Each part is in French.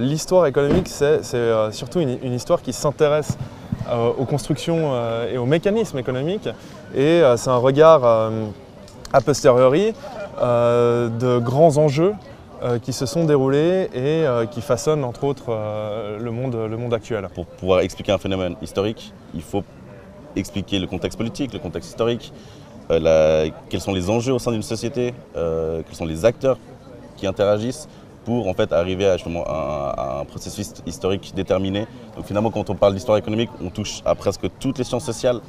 L'histoire économique, c'est surtout une histoire qui s'intéresse aux constructions et aux mécanismes économiques. Et c'est un regard a posteriori de grands enjeux qui se sont déroulés et qui façonnent entre autres le monde actuel. Pour pouvoir expliquer un phénomène historique, il faut expliquer le contexte politique, le contexte historique, quels sont les enjeux au sein d'une société, quels sont les acteurs qui interagissent, pour en fait arriver à un processus historique déterminé. Donc finalement, quand on parle d'histoire économique, on touche à presque toutes les sciences sociales.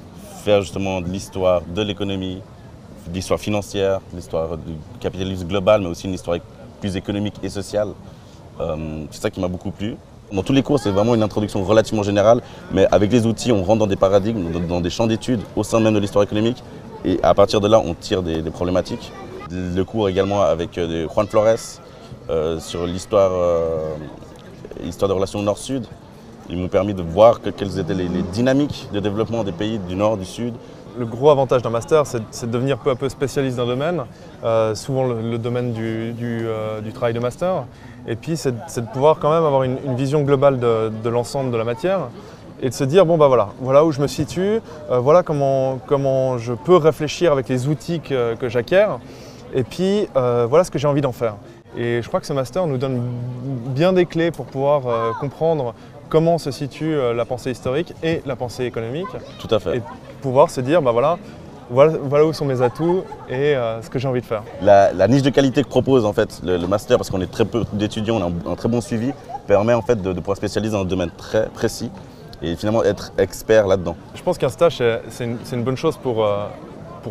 Faire justement de l'histoire de l'économie, de l'histoire financière, de l'histoire du capitalisme global, mais aussi une histoire plus économique et sociale. C'est ça qui m'a beaucoup plu. Dans tous les cours, c'est vraiment une introduction relativement générale, mais avec les outils, on rentre dans des paradigmes, dans des champs d'études au sein même de l'histoire économique, et à partir de là, on tire des problématiques. Le cours également avec Juan Flores, sur l'histoire des relations Nord-Sud. Ils m'ont permis de voir quelles étaient les dynamiques de développement des pays du Nord, du Sud. Le gros avantage d'un master, c'est de devenir peu à peu spécialiste d'un domaine, souvent le domaine du travail de master. Et puis c'est de pouvoir quand même avoir une vision globale de l'ensemble de la matière et de se dire, bon bah voilà où je me situe, voilà comment je peux réfléchir avec les outils que j'acquiers, et puis voilà ce que j'ai envie d'en faire. Et je crois que ce master nous donne bien des clés pour pouvoir comprendre comment se situe la pensée historique et la pensée économique. Tout à fait. Et pouvoir se dire, bah voilà où sont mes atouts et ce que j'ai envie de faire. La niche de qualité que propose en fait le master, parce qu'on est très peu d'étudiants, on a un très bon suivi, permet en fait de pouvoir spécialiser dans un domaine très précis et finalement être expert là-dedans. Je pense qu'un stage, c'est une bonne chose pour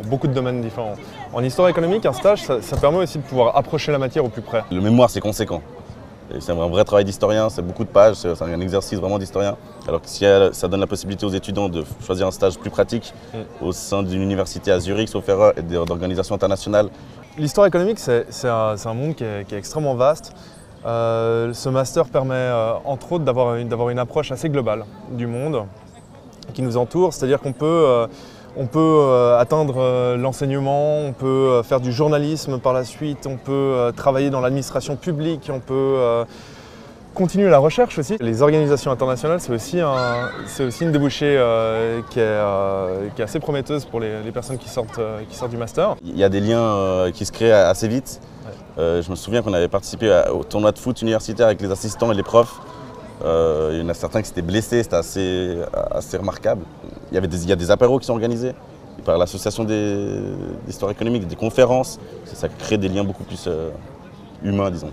beaucoup de domaines différents. En histoire économique, un stage, ça permet aussi de pouvoir approcher la matière au plus près. Le mémoire, c'est conséquent. C'est un vrai travail d'historien, c'est beaucoup de pages, c'est un exercice vraiment d'historien. Alors que si ça donne la possibilité aux étudiants de choisir un stage plus pratique au sein d'une université à Zurich, sauf erreur, et d'organisations internationales. L'histoire économique, c'est un monde qui est extrêmement vaste. Ce master permet entre autres d'avoir une approche assez globale du monde qui nous entoure, c'est-à-dire qu'on peut atteindre l'enseignement, on peut faire du journalisme par la suite, on peut travailler dans l'administration publique, on peut continuer la recherche aussi. Les organisations internationales, c'est aussi une débouchée qui est assez prometteuse pour les personnes qui sortent du master. Il y a des liens qui se créent assez vite. Ouais. Je me souviens qu'on avait participé au tournoi de foot universitaire avec les assistants et les profs. Il y en a certains qui s'étaient blessés, c'était assez remarquable. Il y a des apéros qui sont organisés par l'association d'histoire économique, des conférences. Ça crée des liens beaucoup plus humains, disons.